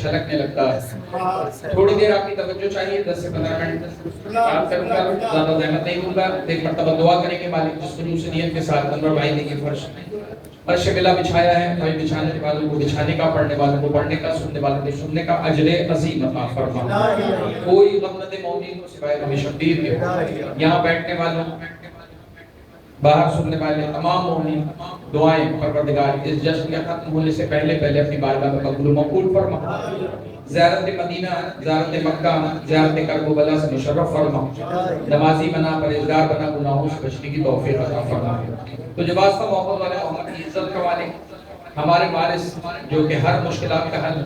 چھلکنے لگتا ہے۔ تھوڑی دیر آپ کی توجہ چاہیے، 10 سے 15 منٹ بات کروں گا، زیادہ زحمت نہیں دوں گا۔ ایک مرتبہ دعا کریں کہ مالک جس خلوص نیت کے ساتھ انور بھائی نے یہ فرش بلا بچھایا ہے، بھائی بچھانے والوں کو بچھانے کا، پڑھنے والوں کو پڑھنے کا، سننے والوں کو سننے کا اجر عظیم عطا فرما۔ کوئی غفلت مومنین کو سوائے ہمیں شبیر کے، یہاں بیٹھنے والوں، باہر سننے والے تمام مومنین دعائیں پروردگار اس جشن کا ختم ہونے سے پہلے اپنی بارگاہ میں قبول و مقبول فرما۔ زیارت مدینہ، زیارت مکہ، زیارت کرب و بلا سے مشرف فرما۔ نمازی بنا، پرہیزگار بنا، گناہوں سے بچنے کی توفیق عطا فرما۔ تو جو واسطہ محبت والے محمد کی عزت کا والے ہمارے وارث جو کہ ہر مشکلات کا حل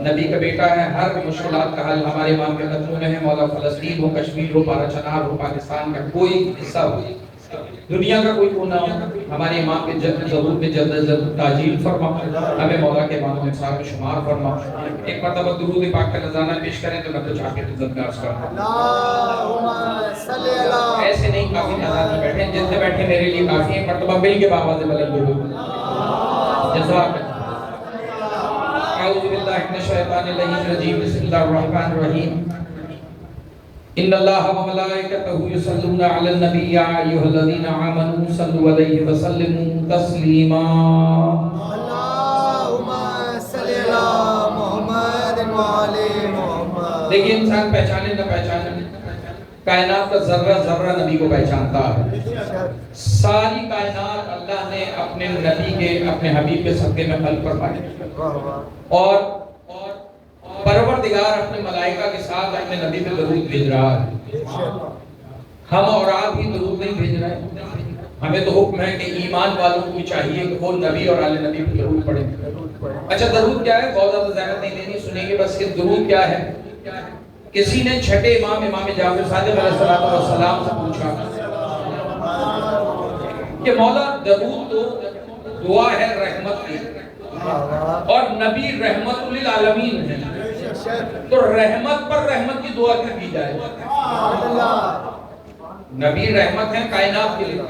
نبی کا بیٹا ہے، ہر مشکلات کا حل ہمارے امام کے قدموں میں ہے۔ مولا فلسطین ہو، کشمیر ہو، بارہ چنار ہو، پاکستان کا کوئی حصہ ہو، دنیا کا کوئی کونا ہو، ہمارے امام کے ضرور میں جلد تاجیل فرما، ہمیں مولا کے امام انصار میں شمار فرما۔ ایک مرتبہ درود پاک کا نذرانہ پیش کریں تو میں کچھ آپ کے خدمت میں عرض کرتا ہوں۔ ایسے نہیں، کافی تعداد میں بیٹھے، جتنے بیٹھے میرے لیے کافی ہیں۔ مرتبہ مل کے بابا سے بلند درود جزاک اعوذ باللہ من الشیطان الرجیم، بسم اللہ الرحمن الرحیم۔ ان اللہ و ملائکتہ یصلون علی النبی یا ایھا الذین آمنوا صلوا علیہ وسلموا تسلیما۔ اللہم صلی علی محمد و علی محمد۔ دیکھیں انسان پہچانے نہ پہچانے، کائنات کا ذرہ ذرہ نبی کو پہچانتا ہے۔ ساری کائنات اللہ نے اپنے نبی کے، اپنے حبیب کے صدقے میں خلق فرمائی، اور پروردگار اپنے ملائکہ کے ساتھ اپنے نبی پہ درود بھیج رہا ہے۔ ہم اور آپ ہی درود نہیں بھیج رہے ہیں، ہمیں تو حکم ہے کہ ایمان والوں کو بھی چاہیے کہ وہ نبی اور آل نبی پہ درود پڑھیں۔ اچھا درود کیا ہے؟ بہت زیادہ زحمت نہیں دینی، سنیں گے بس کہ درود کیا ہے۔ کسی نے چھٹے امام جعفر صادق علیہ السلام سے پوچھا کہ مولا درود تو دعا ہے رحمت کی، اور نبی رحمت للعالمین ہے، تو رحمت پر رحمت کی دعا کیوں کی جائے؟ نبی رحمت ہے کائنات کے لیے،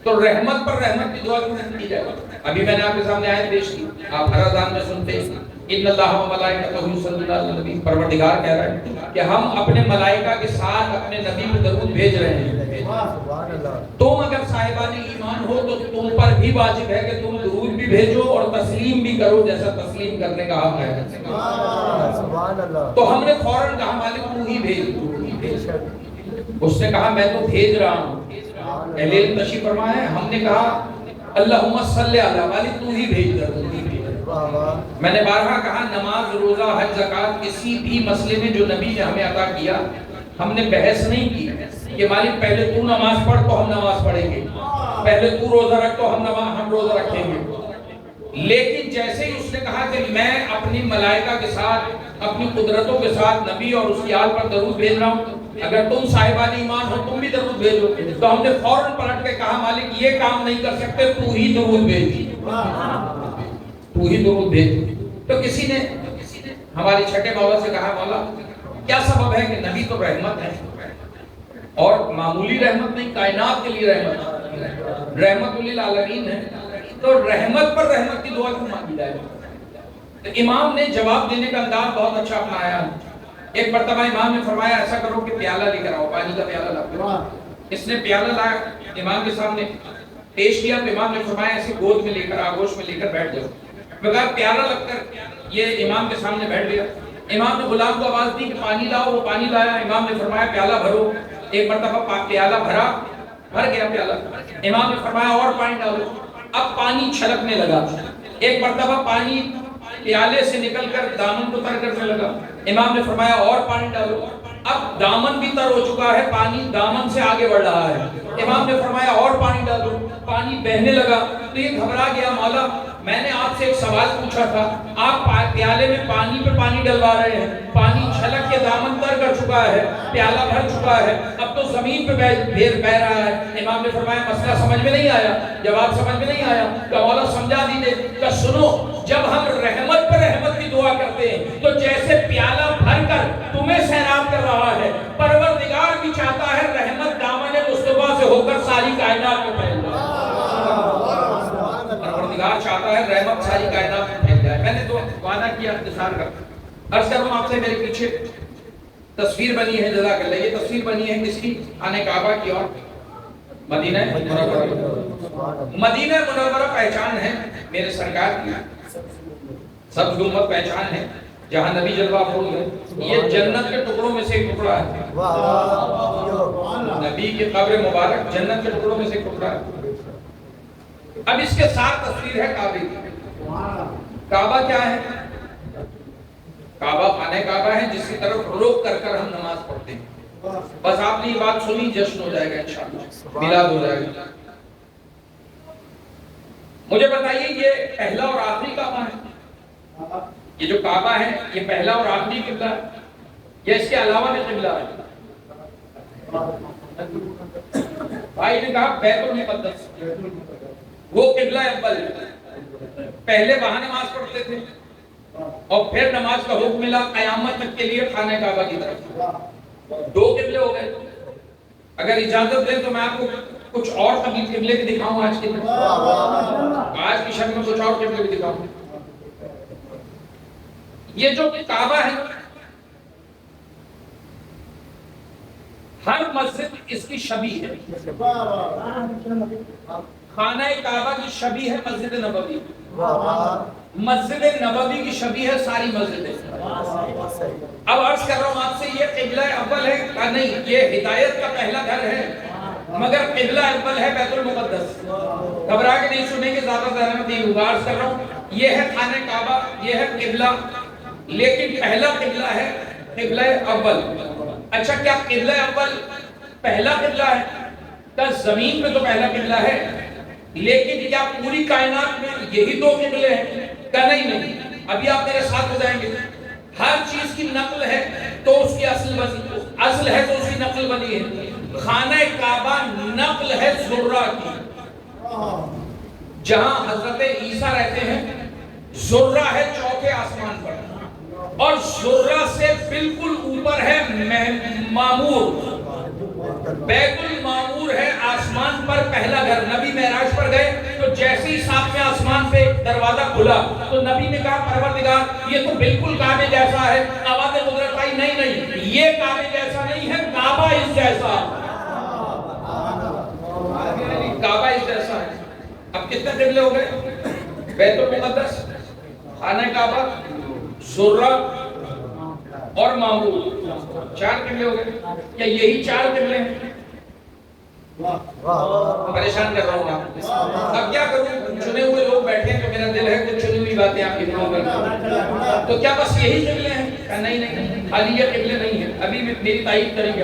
تو رحمت پر رحمت کی دعا کیوں کی جائے؟ ابھی میں نے آپ کے سامنے آیت پیش کی، آپ ہر اذان میں سنتے ہیں ان اللہ و ملائکتہ یصلون علی النبی، پروردگار کہہ رہا ہے کہ ہم اپنے ملائکہ کے ساتھ اپنے نبی پہ درود بھیج رہے ہیں۔ تم اگر صاحبان ایمان ہو تو تم پر بھی واجب ہے کہ تم درود بھی بھیجو اور تسلیم بھی کرو جیسا تسلیم کرنے کا حق ہے۔ تو ہم نے فوراً کہا مالک تو ہی بھیج۔ اس نے کہا میں تو بھیج رہا ہوں۔ اہل علم تشریف فرمائے ہیں، ہم نے کہا اللہم صلی علی، مالک تو ہی بھیج کر۔ میں نے بارہا کہا نماز، روزہ، حج، زکوٰۃ، کسی بھی مسئلے میں جو نبی نے ہمیں عطا کیا ہم نے بحث نہیں کی کہ مالک پہلے تو نماز پڑھ تو ہم نماز پڑھیں گے، پہلے تو روزہ رکھ تو ہم روزہ رکھیں گے۔ لیکن جیسے ہی اس نے کہا کہ میں اپنی ملائکہ کے ساتھ، اپنی قدرتوں کے ساتھ نبی اور اس کی آل پر درود بھیج رہا ہوں، اگر تم صاحبان ایمان ہو تم بھی درود بھیجو، تو ہم نے فوراً پلٹ کے کہا مالک یہ کام نہیں کر سکتے، تو ہی درود بھیج، تو ہی درود بھیج۔ تو کسی نے ہمارے چھٹے مولا سے کہا مولا کیا سبب ہے کہ نبی تو رحمت ہے، اور معمولی رحمت نہیں، کائنات کے لیے رحمت، رحمت للعالمین ہے، تو رحمت پر رحمت کی دعا کیوں مانگی جائے؟ تو امام نے جواب دینے کا انداز بہت اچھا اپنایا۔ ایک مرتبہ امام نے فرمایا ایسا کرو کہ پیالہ لے کر آؤ، پانی کا پیالہ لاؤ۔ اس نے پیالہ لایا، امام کے سامنے پیش کیا، تو امام نے فرمایا ایسے گود میں لے کر، آغوش میں لے کر بیٹھ جاؤ۔ مگر پیالہ لگ کر یہ امام کے سامنے بیٹھ گیا۔ امام نے غلام کو آواز دی کہ پانی لاؤ، وہ پانی لایا۔ امام نے فرمایا پیالہ بھرو۔ ایک مرتبہ پیالہ بھرا، بھر گیا پیالہ۔ امام نے فرمایا اور پانی ڈالو۔ اب پانی چھلکنے لگا۔ ایک مرتبہ پانی پیالے سے نکل کر دامن کو تر کرنے لگا۔ امام نے فرمایا اور پانی ڈالو۔ اب دامن بھی تر ہو چکا ہے، پانی دامن سے آگے بڑھ رہا ہے۔ امام نے فرمایا اور پانی ڈالو۔ پانی بہنے لگا تو یہ گھبرا گیا، مولا میں نے آپ سے ایک سوال پوچھا تھا، آپ پیالے میں پانی پہ پانی ڈلوا رہے ہیں، پانی چھلک کے دامن تر کر چکا ہے، پیالہ بھر چکا ہے، اب تو زمین پہ بہ رہا ہے۔ امام نے فرمایا مسئلہ سمجھ میں نہیں آیا، جواب سمجھ میں نہیں آیا، کہ مولا سمجھا دیجیے کہ سنو، جب ہم رحمت پر رحمت کی دعا کرتے ہیں تو جیسے پیالہ بھر کر تمہیں سیراب کر رہا ہے، پروردگار بھی چاہتا ہے رحمت دامن مصطفیٰ سے ہو کر ساری کائنات میں پھیل جائے۔ پروردگار چاہتا ہے رحمت ساری کائنات میں پھیل جائے۔ میں نے تو اشارہ کیا اختصار کا. عرض کر رہا ہوں آپ سے میرے پیچھے تصویر بنی ہے, جزاک اللہ, یہ تصویر بنی ہے کس کی؟ خانہ کعبہ کی اور مدینہ منورہ. مدینہ منورہ پہچان ہے میرے سرکار کی, سب گنبد پہچان ہے جہاں نبی جلوہ افروز ہے. یہ جنت کے ٹکڑوں میں سے ایک ٹکڑا ہے. نبی کی قبر مبارک جنت کے ٹکڑوں میں سے ایک ٹکڑا ہے. اب اس کے ساتھ تصویر ہے کعبے کی. کعبہ کیا ہے؟ کعبہ خانہ کعبہ ہے جس کی طرف رخ کر کر ہم نماز پڑھتے ہیں. بس آپ نے یہ بات سنی, جشن ہو جائے گا انشاءاللہ, میلاد ہو جائے گا. مجھے بتائیے یہ پہلا اور آخری کعبہ ہے؟ یہ جو کعبہ ہے یہ پہلا اور آخری قبلہ ہے یا اس کے علاوہ بھی قبلہ ہے؟ بھائی نے کہا بیت المقدس وہ قبلہ اول ہے. پہلے وہاں نماز پڑھتے تھے اور پھر نماز کا حکم ملا قیامت تک کے لیے خانہ کعبہ کی طرف. دو قبلے ہو گئے. اگر اجازت دیں تو میں آپ کو کچھ اور قبلے بھی دکھاؤں آج کی طرف. آج کی شکل میں کچھ اور قبلے بھی دکھاؤں. یہ جو کعبہ ہے ہر مسجد اس کی شبیہ ہے. خانہ کعبہ کی شبیہ ہے مسجد نبوی. مسجد نبوی کی شبیہ ہے ساری مسجدیں. اب عرض کر رہا ہوں آپ سے یہ قبلہ اول ہے کہ نہیں؟ یہ ہدایت کا پہلا گھر ہے مگر قبلہ اول ہے بیت المقدس. گھبرا کے نہیں سنیں گے, زیادہ زحمت نہیں ہوگا. عرض کر رہا ہوں یہ ہے خانہ کعبہ, یہ ہے قبلہ, لیکن پہلا قبلہ ہے قبلہ اول. اچھا کیا قبلہ اول پہلا قبلہ ہے؟ کہ زمین پہ تو پہلا قبلہ ہے, لیکن کیا پوری کائنات میں یہی دو قبلے ہیں؟ کہ نہیں. ابھی آپ میرے ساتھ ہو جائیں گے. ہر چیز کی نقل ہے تو اس کی اصل ہے تو اس کی نقل بنی ہے. خانہ کعبہ نقل ہے زرہ کی. جہاں حضرت عیسیٰ رہتے ہیں زرہ ہے چوتھے آسمان پر, اور زرہ سے بالکل اوپر ہے معمور. بیت المعمور ہے آسمان پر پہلا گھر. نبی معراج پر گئے تو جیسے ہی ساتویں آسمان پہ دروازہ کھلا تو نبی نے کہا پروردگار یہ تو بالکل کعبے جیسا ہے. آواز قدرت آئی نہیں یہ کعبے جیسا نہیں ہے, کعبہ اس جیسا. کعبہ اس جیسا ہے. اب کتنے قبلے ہو گئے؟ بیت المقدس, خانہ کعبہ, زرہ اور معمور. 4 قبلے ہو گئے. کیا یہی 4 قبلے ہیں؟ پریشان کر رہا ہوں آپ. اب کیا کروں, چنے ہوئے لوگ بیٹھے ہیں تو میرا دل ہے کچھ چنی ہوئی باتیں آپ کی سناؤں گا. تو کیا بس یہی قبلے ہیں؟ نہیں, خالی یہ قبلے نہیں ہیں. ابھی میری تائید کریں گے.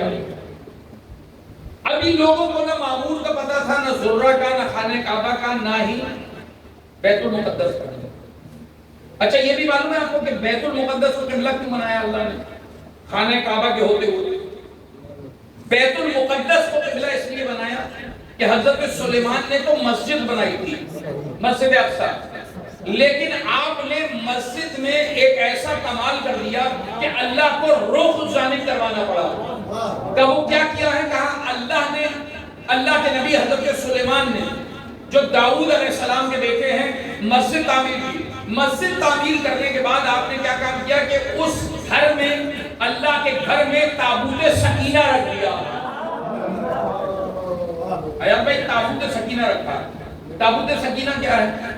ابھی لوگوں کو نہ معمور کا پتہ تھا, نہ زرہ کا, نہ خانہ کعبہ کا, نہ ہی بیت المقدس کا. اچھا یہ بھی معلوم ہے آپ کو کہ بیت المقدس کو قبلہ کیوں بنایا اللہ نے خانہ کعبہ کے ہوتے ہوئے؟ بیت المقدس کو قبلہ اس لیے بنایا کہ حضرت سلیمان نے تو مسجد بنائی تھی, مسجد اقصی, لیکن آپ نے مسجد میں ایک ایسا کمال کر دیا کہ اللہ کو رخ جانب کروانا پڑا. کہ وہ کیا کیا ہے؟ کہا اللہ کے نبی حضرت سلیمان نے جو داؤد علیہ السلام کے بیٹے ہیں مسجد تعمیر کی. مسجد تعمیر کرنے کے بعد آپ نے کیا کام کیا کہ اس گھر میں, اللہ کے گھر میں تابوت سکینہ رکھ دیا. حیات بھائی تابوت سکینہ رکھا. تابوت سکینہ کیا ہے؟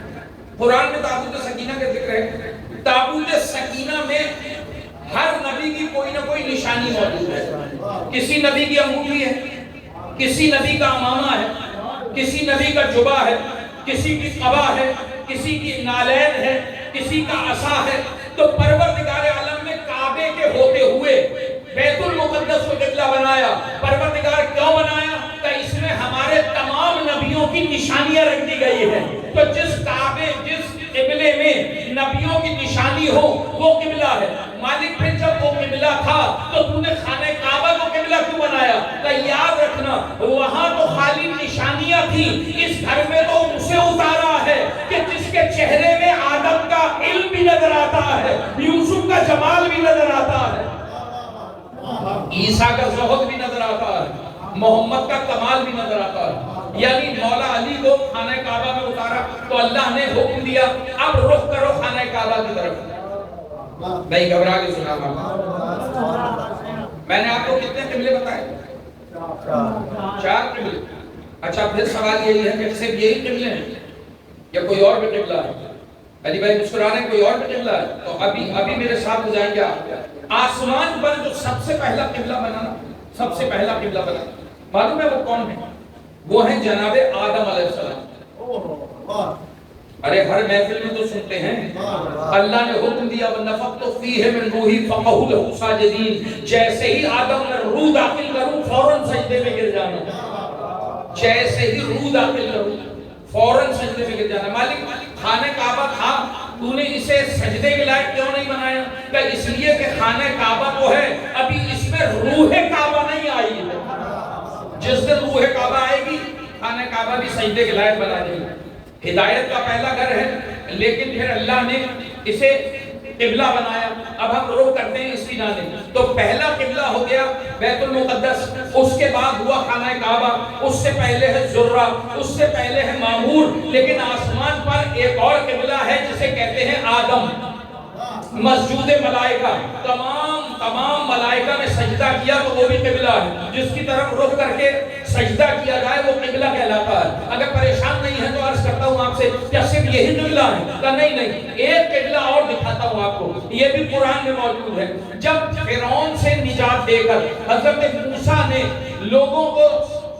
قرآن میں تابوت سکینہ کا ذکر ہے. تابوت سکینہ میں ہر نبی کی کوئی نہ کوئی نشانی موجود ہے. کسی نبی کی انگوٹھی ہے, کسی نبی کا امامہ ہے, کسی نبی کا جبہ ہے, کسی کی قبا ہے, کسی کی نالین ہے, کسی کا عصا ہے. تو پروردگار عالم نے کعبے کے ہوتے ہوئے بیت المقدس کو قبلہ بنایا. پروردگار کیوں بنایا؟ کہ اس میں ہمارے تمام نبیوں کی نشانیاں رکھ دی گئی ہیں. تو جس کعبے, جس قبلے میں نبیوں کی نشانی ہو وہ قبلہ ہے. مالک پھر جب وہ قبلہ تھا تو تو نے خانہ کعبہ کو قبلہ کیوں بنایا؟ کہ یاد رکھنا وہاں تو خالی نشانیاں تھی, اس گھر میں تو اسے اتارا ہے کہ جس کے چہرے میں آدم کا علم بھی نظر آتا ہے, یوسف کا جمال بھی نظر آتا ہے, عیسیٰ کا زہد بھی نظر آتا ہے, محمد کا کمال بھی نظر آتا ہے. یعنی مولا علی کو خانہ کعبہ میں اتارا تو اللہ نے حکم دیا اب رخ کرو خانہ کعبہ کی طرف. نہیں گھبرا کے سنا میں نے آپ کو کتنے قبلے بتائے؟ 4 قبلے. اچھا پھر سوال یہی ہے کہ صرف یہی قبلے ہیں یا کوئی اور بھی قبلہ ہے؟ علی بھائی مسکرا رہے ہیں کوئی اور بھی قبلہ ہے؟ تو ابھی میرے ساتھ ہو جائیں گے آپ. آسمان پر جو سب سے پہلا قبلہ بنا نا، سب سے پہلا قبلہ بنا، معلوم ہے وہ کون ہے؟ وہ ہیں جناب آدم علیہ السلام. ارے ہر محفل میں تو سنتے ہیں اللہ نے حکم دیا وَنَفَخْتُ فِيهِ مِن رُوحِي فَقَعُوا لَهُ سَاجِدِينَ. جیسے ہی آدم نے روح داخل کروں فوراً سجدے میں گر جانا. جیسے ہی روح داخل کروں فوراً سجدے میں گر جانا. مالک خانہ کعبہ تھا، تو نے اسے سجدے کے لائق کیوں نہیں بنایا؟ کہ اس لیے کہ خانہ کعبہ تو ہے، ابھی اس میں روح کعبہ نہیں آئی ہے. جس دن روح کعبہ آئے گی خانہ کعبہ بھی سجدے کے لائق بنا دے گی. ہدایت کا پہلا گھر ہے، لیکن پھر اللہ نے اسے قبلہ بنایا. اب ہم رخ کرتے ہیں اس کی جانب. تو پہلا قبلہ ہو گیا بیت المقدس، اس کے بعد ہوا خانہ کعبہ، اس سے پہلے ہے زرہ، اس سے پہلے ہے معمور. لیکن آسمان پر ایک اور قبلہ ہے جسے کہتے ہیں آدم. مسجود ملائکہ، تمام ملائکہ نے سجدہ کیا تو وہ بھی قبلہ ہے. جس کی طرف رخ کر کے سجدہ کیا جائے وہ قبلہ کہلاتا ہے. اگر پریشان نہیں ہے تو عرض کرتا ہوں آپ سے کیا صرف یہی قبلہ ہے؟ کہ نہیں، ایک قبلہ اور دکھاتا ہوں آپ کو، یہ بھی قرآن میں موجود ہے. جب فرعون سے نجات دے کر حضرت موسیٰ نے لوگوں کو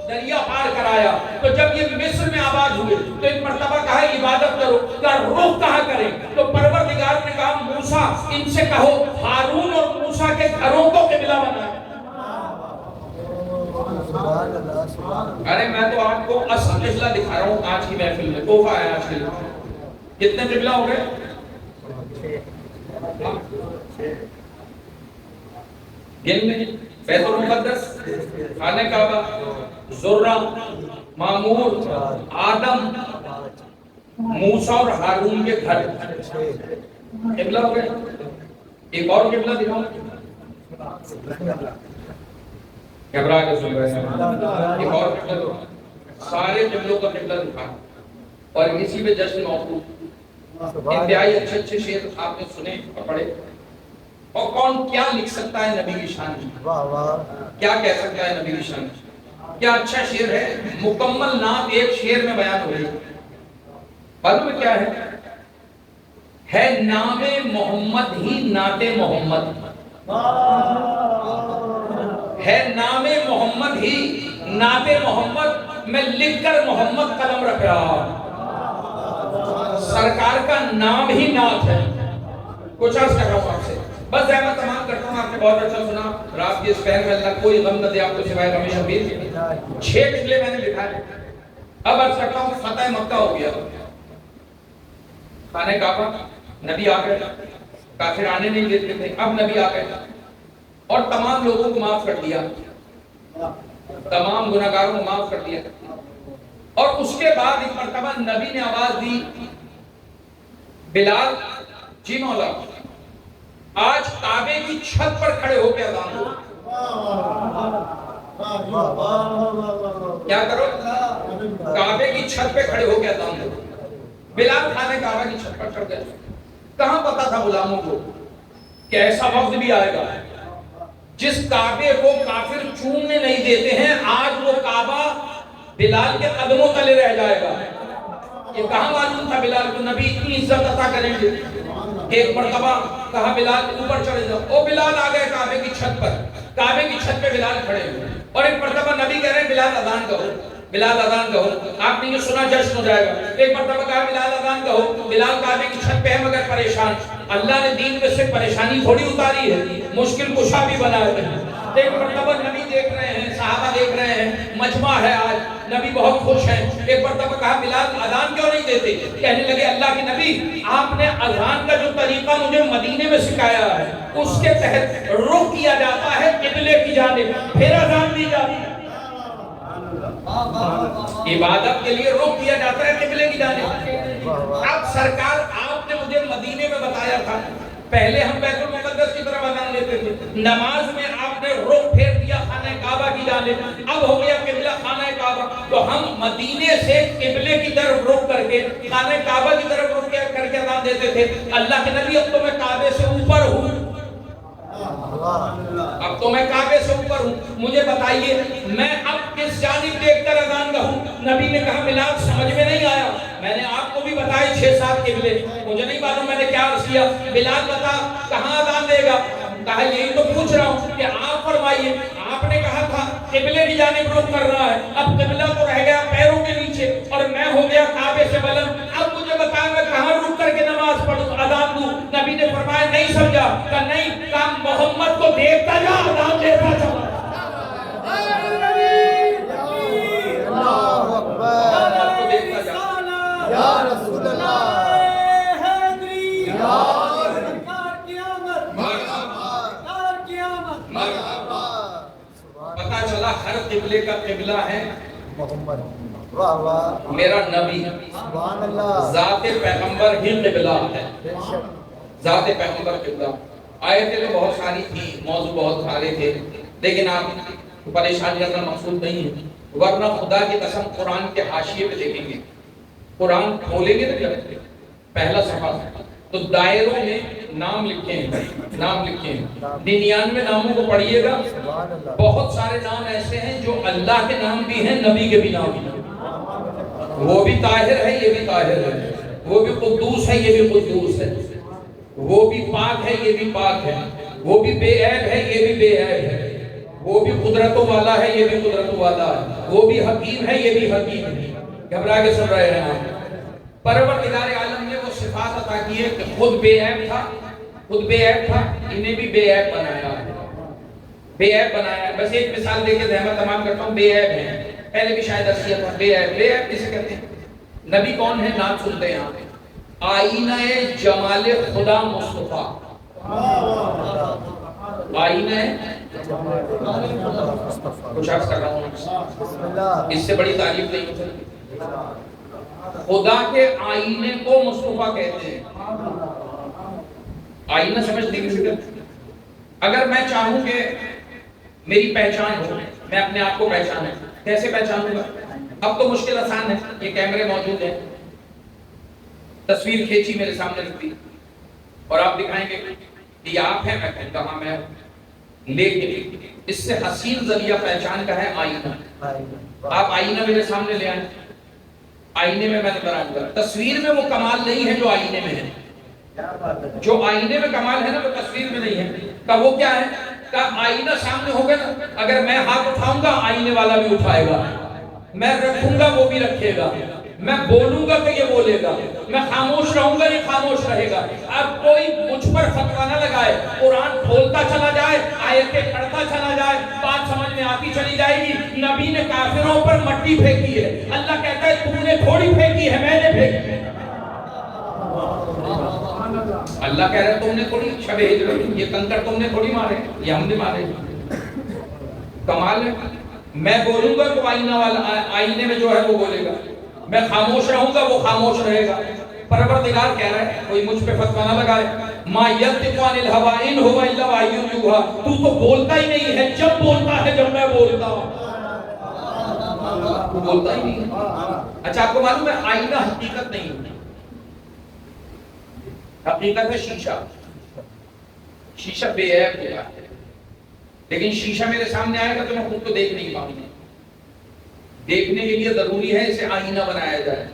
دریا پار کرایا تو جب یہ مصر میں آباد ہوئے تو ایک مرتبہ کہا عبادت کرو، کا رخ کہاں کریں؟ تو پروردگار نے کہا موسیٰ ان سے کہو ہارون اور موسیٰ کے گھروں کو قبلہ بنائے. ارے میں تو آپ کو اصل قبلہ دکھا رہا ہوں آج کی محفل میں. تحفہ ہے آج کے لیے. کتنے قبلہ ہو گئے؟ گن میں بیت المقدس، خانہ کعبہ، زرہ، معمور، آدم، موسیٰ اور ہارون کے گھر. قبلہ ہو گئے. ایک اور قبلہ دکھاؤں. گھبرا کے سن رہے ہیں. ایک اور قبلہ دو. سارے قبلوں کا قبلہ دکھا اور اسی پہ جشن موقوف. انتہائی اچھے شعر آپ نے سنے اور پڑھے. اور کون کیا لکھ سکتا ہے نبی کی شان کی؟ کیا کہہ سکتا ہے نبی کی شان کی؟ کیا اچھا شعر ہے. مکمل نعت ایک شعر میں بیان ہو رہی ہے. معلوم ہے کیا ہے نام محمد ہی نعت محمد ہے. نام محمد ہی نعت محمد میں لکھ کر محمد قلم رکھ رہا. سرکار کا نام ہی نعت ہے. کچھ عرض کر رہا ہوں آپ سے، بس زحمت تمام کرتا ہوں. آپ نے بہت اچھا سنا. رات کے اس پہر میں اللہ کوئی غم نہ دے آپ کو سوائے غم شبیر. 6 قبلے میں نے لکھا ہے. اب عرض کرتا ہوں فتح مکہ ہو گیا. خانہ کعبہ نبی آ گئے. کافر آنے نہیں دیتے تھے، اب نبی آ گئے اور تمام لوگوں کو معاف کر دیا، تمام گناہگاروں کو معاف کر دیا. اور اس کے بعد ایک مرتبہ نبی نے آواز دی بلال جی مولا آج کعبے کی چھت پر کھڑے ہو کے اذان دو. کیا کرو؟ کعبے کی چھت پہ کھڑے ہو کے اذان دو. بلال خانہ کعبہ کی چھت پر چڑھ گئے. کہاں پتا تھا غلاموں کو کہ ایسا وقت بھی آئے گا جس کعبے کو کافر چومنے نہیں دیتے ہیں، آج وہ کعبہ بلال کے قدموں تلے رہ جائے گا. یہ کہاں معلوم تھا بلال کو نبی اتنی عزت عطا کریں گے. ایک مرتبہ کہا بلال اوپر چڑھ جاؤ. او بلال آ گئے کعبے کی چھت پر. کعبے کی چھت پہ بلال کھڑے ہوئے اور ایک مرتبہ نبی کہہ رہے ہیں بلال اذان کہو، بلال اذان کہو. آپ نے یہ سنا جشن ہو جائے گا. ایک مرتبہ کہا بلال اذان کہو. بلال کعبے کی چھت پہ ہے مگر پریشان. اللہ نے دین میں سے پریشانی تھوڑی اتاری ہے، مشکل کشا بھی بنا ہے. ایک مرتبہ نبی دیکھ رہے ہیں، صحابہ دیکھ رہے ہیں، مجمع ہے آج، نبی بہت خوش ہیں. ایک مرتبہ کہا بلال اذان کیوں نہیں دیتے؟ کہنے لگے اللہ کے نبی آپ نے اذان کا جو طریقہ مجھے مدینے میں سکھایا ہے اس کے تحت رخ کیا جاتا ہے قبلے کی جانب، پھر اذان دی جاتی ہے. عبادت کے لیے رخ کیا جاتا ہے قبلے کی جانب. اب سرکار آپ نے مجھے مدینے میں بتایا تھا، پہلے ہم بیت المقدس کی طرف اذان لیتے تھے، نماز میں آپ نے رخ پھیر دیا خانہ کعبہ کی جانب، اب ہو گیا قبلہ خانہ کعبہ. تو ہم مدینے سے قبلے کی طرف رخ کر کے خانہ کعبہ کی طرف رخ کر کے اذان دیتے تھے. اللہ کے نبی اب تو میں کعبے سے اوپر ہوں تو میں کعبے سے اوپر ہوں، مجھے بتائیے میں اب کس جانب دیکھ کر اذان کہوں؟ نبی نے کہا بلال سمجھ میں نہیں آیا، میں نے آپ کو بھی بتائے 6-7 قبلے، مجھے نہیں معلوم میں نے کیا عرض کیا، بلال بتا کہاں اذان دے گا؟ کہا یہی تو پوچھ رہا ہوں کہ آپ فرمائیے، آپ نے کہا تھا قبلے کی جانب رخ کر رہا ہے، اب قبلہ تو رہ گیا پیروں کے نیچے اور میں ہو گیا کعبے سے بلند، اب مجھے بتایا میں کہاں رک کر کے نماز پڑھوں اذان دوں؟ نبی نے فرمایا نہیں سمجھا، کہا نہیں، کہا محمد کو دیکھتا جا اذان دیتا جا۔ اللہ اکبر، کو دیکھتا جا یا رسول اللہ، پتا چلا ہر قبلے کا قبلہ ہے محمد، واہ واہ، میرا نبی، سبحان اللہ، ذات پیغمبر ہی قبلہ ہے، بے شک، ذات پیغمبر قبلہ۔ آیتیں تو بہت ساری تھی، موضوع بہت سارے تھے، لیکن آپ پریشان کرنا مقصود نہیں ہے، ورنہ خدا کی قسم قرآن کے حاشیے پہ دیکھیں گے، قرآن کھولیں گے نا جب پہلا صفحہ تو دائروں میں نام لکھے ہیں، نام لکھے ہیں، 99 ناموں کو پڑھیے گا، سبحان اللہ، بہت سارے نام ایسے ہیں جو اللہ کے نام بھی ہیں، نبی کے بھی نام بھی ہیں، وہ بھی طاہر ہے، یہ بھی طاہر ہے، وہ بھی قدوس ہے، یہ بھی قدوس ہے، وہ بھی پاک ہے، یہ بھی پاک ہے، وہ بھی بے عیب ہے، یہ بھی بے عیب ہے، وہ بھی قدرتوں والا ہے، یہ بھی قدرتوں والا ہے، وہ بھی حکیم ہے، یہ بھی حکیم ہے۔ گھبرا کے سن رہے ہیں آپ؟ پروردگار عالم نے وہ صفات عطا کی ہے کہ خود بے عیب تھا، خود بے عیب تھا، انہیں بھی بے عیب بنایا، بے عیب بنایا۔ بس ایک مثال دے کے زحمت تمام کرتا ہوں، بے عیب ہے، پہلے بھی شاید عرض کیا تھا، بے عیب، بے عیب کسے کہتے ہیں؟ نبی کون ہے؟ نام سنتے ہیں آپ، آئینہ جمال خدا مصطفیٰ، آئینہ کچھ عرض کر رہا ہوں، بسم اللہ، اس سے بڑی تعریف نہیں ہو سکتی، خدا کے آئینے کو مصطفیٰ کہتے ہیں۔ آئینہ سمجھ نہیں سکتے؟ اگر میں چاہوں کہ میری پہچان ہو، میں اپنے آپ کو پہچانوں، کیسے پہچانوں گا؟ اب تو مشکل آسان ہے، یہ کیمرے موجود ہیں، تصویر کھینچی میرے سامنے رکھ دی اور آپ دکھائیں گے کہ یہ آپ ہیں، میں کہوں گا ہاں میں ہوں، لیکن اس سے حسین ذریعہ پہچان کا ہے آئینہ۔ آپ آئینہ میرے سامنے لے آئیں، آئینے میں نظر آؤں گا، تصویر میں وہ کمال نہیں ہے جو آئینے میں ہے، جو آئینے میں کمال ہے نا وہ تصویر میں نہیں ہے۔ کہ وہ کیا ہے؟ کہ آئینہ سامنے ہوگا نا، اگر میں ہاتھ اٹھاؤں گا آئینے والا بھی اٹھائے گا، میں رکھوں گا وہ بھی رکھے گا، میں بولوں گا تو یہ بولے گا، میں خاموش رہوں گا یہ خاموش رہے گا۔ اب کوئی مجھ پر فتویٰ نہ لگائے، قرآن کھولتا چلا جائے، آیتیں پڑھتا چلا جائے، بات سمجھ میں آتی چلی جائے گی۔ نبی نے کافروں پر مٹی پھینکی ہے، اللہ کہتا ہے تم نے تھوڑی پھینکی ہے، میں نے پھینکی ہے۔ اللہ کہہ رہا ہے تم نے تھوڑی، شب ہجر یہ کنکر تم نے تھوڑی مارے، یہ ہم نے مارے۔ کمال ہے، میں بولوں گا تو آئینہ والا آئینے میں جو ہے وہ بولے گا، میں خاموش رہوں گا وہ خاموش رہے گا۔ پروردگار کہہ رہا ہے کوئی مجھ پہ فتویٰ نہ لگائے، ما ینطق عن الہویٰ ان ھو الا وحی یوحیٰ، تو بولتا ہی نہیں ہے، جب بولتا ہے جب میں بولتا ہوں، تو بولتا ہی نہیں ہے۔ اچھا آپ کو معلوم ہے آئینہ حقیقت نہیں ہے، حقیقت ہے شیشہ، شیشہ بے عیب ہوتا ہے، لیکن شیشہ میرے سامنے آئے گا تو میں خود کو دیکھ نہیں پاؤں گا۔ دیکھنے کے لیے ضروری ہے اسے آئینہ بنایا جائے۔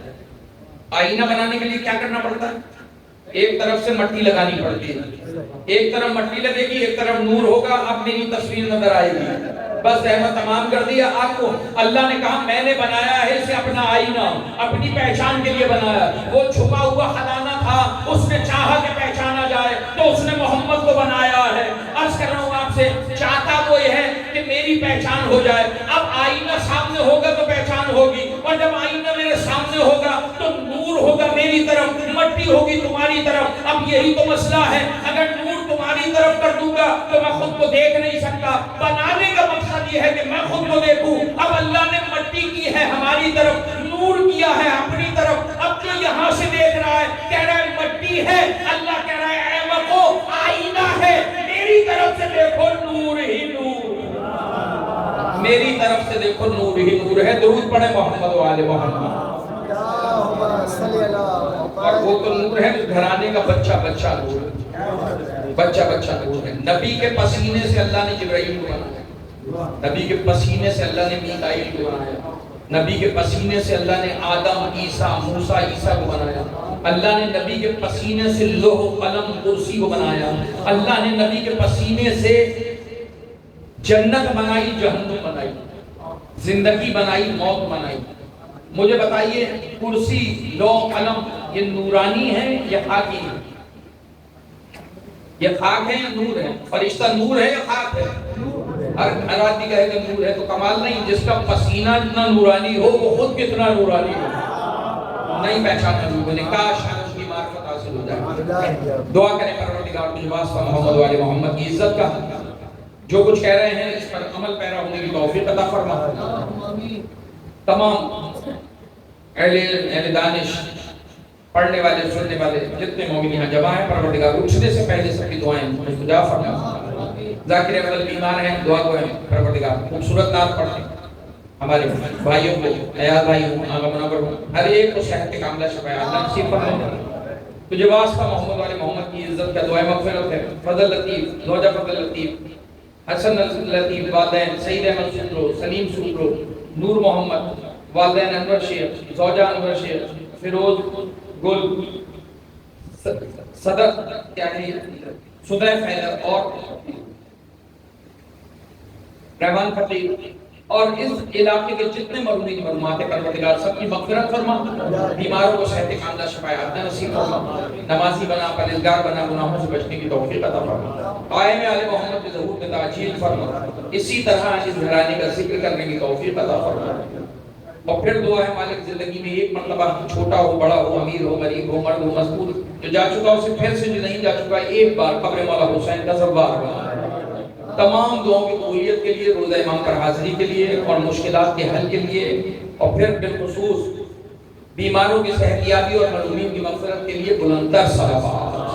آئینہ بنانے کے لیے کیا کرنا پڑتا ہے؟ ایک طرف سے مٹی لگانی پڑتی ہے، ایک طرف مٹی لگے گی، ایک طرف نور ہوگا، اب میری تصویر نظر آئے گی۔ بس احمد تمام کر دیا آپ کو۔ اللہ نے کہا میں نے بنایا ہے اسے اپنا آئینہ، اپنی پہچان کے لیے بنایا۔ وہ چھپا ہوا خزانہ تھا، اس نے چاہا کہ پہچانا جائے تو اس نے محمد کو بنایا ہے۔ عرض کر رہا ہوں آپ سے، چاہتا وہ یہ ہے کہ میری پہچان ہو جائے۔ اب آئینہ سامنے ہوگا تو پہچان ہوگی، اور جب آئینہ میرے سامنے ہوگا تو نور ہوگا میری طرف، مٹی ہوگی تمہاری طرف۔ اب یہی تو مسئلہ ہے، اگر نور تمہاری طرف کر دوں گا تو میں خود کو دیکھ نہیں سکتا۔ بنانے کا مقصد یہ ہے کہ میں خود کو دیکھوں۔ اب اللہ نے مٹی کی ہے ہماری طرف، نور کیا ہے اپنی طرف۔ اب جو یہاں سے دیکھ رہا ہے کہہ رہا ہے مٹی ہے، اللہ کہہ رہا ہے اے مکو آئینہ ہے، میری طرف سے دیکھو نور ہی نور، میری طرف سے دیکھو نور ہی نور ہے۔ درود پڑھے محمد و آل محمد۔ اور وہ تو نور ہے جو گھرانے کا بچہ بچہ نور ہے۔ بچہ بچہ نور ہے. نبی کے پسینے سے اللہ نے جبرائیل کو بنایا, نبی کے پسینے سے اللہ نے میکائیل کو بنایا, نبی کے پسینے سے اللہ نے آدم, عیسیٰ, موسیٰ, عیسیٰ کو بنایا. اللہ نے نبی کے پسینے سے لوح و قلم, کرسی کو بنایا. اللہ نے نبی کے پسینے سے جنت بنائی, جہنم بنائی, زندگی بنائی, موت بنائی. مجھے بتائیے کرسی, لوح, قلم یہ نورانی ہے یا خاکی ہے؟ یہ خاک ہے یا نور ہے؟ فرشتہ نور ہے یا خاک ہے؟ ہر آدمی کہے کہ نور ہے تو کمال نہیں. جس کا پسینہ اتنا نورانی ہو وہ خود کتنا نورانی ہو. نہیں پہچانا لوگوں نے, کاش اس کی معرفت حاصل ہو جائے. دعا کریں پروردگار تجھ واسطہ محمد و آل محمد کی عزت کا, جو کچھ کہہ رہے ہیں اس پر عمل پیرا ہونے کی توفیق عطا فرما. تمام اہل علم, اہل دانش, پڑھنے والے, سننے والے جتنے مومن یہاں جمع ہیں, پروردگار اٹھنے سے پہلے سب کی دعائیں مستجاب فرما. ذاکر افضل بیمار ہیں, دعا کو ہیں پروردگار خوبصورت نعت پڑھیں. ہمارے بھائیوں کو, ایاز بھائی ہوں, آغا منور ہوں, ہر ایک کو صحت کاملہ شفا اللہ نصیب فرما. تجھے واسطہ محمد والے محمد کی عزت کا دعائے مغفرت ہے. فضل لطیف, زوجہ فضل لطیف, حسن لطیف, والدین سعید احمد سوترو, سلیم سوترو, نور محمد, والدین انور شیخ, زوجہ انور شیخ, فیروز گل, صدق کیا ہے, صدیف حیدر اور رحمان فقیر, اور اس علاقے کے جتنے مرحومین مرحومات ہیں پروردگار سب کی مغفرت فرما. بیماروں کو صحت کاملہ شفا عاجلہ نصیب فرما. نمازی بنا, پرہیزگار بنا, گناہوں سے بچنے کی توفیق عطا فرما. قائم آل محمد کے ظہور میں تعجیل فرما. اسی طرح اس گھرانے کا ذکر کرنے کی توفیق عطا فرما. اور پھر دعا ہے مالک زندگی میں ایک مرتبہ چھوٹا ہو, بڑا ہو, امیر ہو, غریب ہو, مرد ہو, مذکور, جو جا چکا اسے پھر سے جو نہیں جا چکا ایک بار قبر مولا حسین کا زوار بنا. تمام دعاؤں کی قبولیت کے لیے, روزہ امام پر حاضری کے لیے, اور مشکلات کے حل کے لیے, اور پھر بالخصوص بیماروں کی صحتیابی اور مرحومین کی مغفرت کے لیے بلند تر صلوات.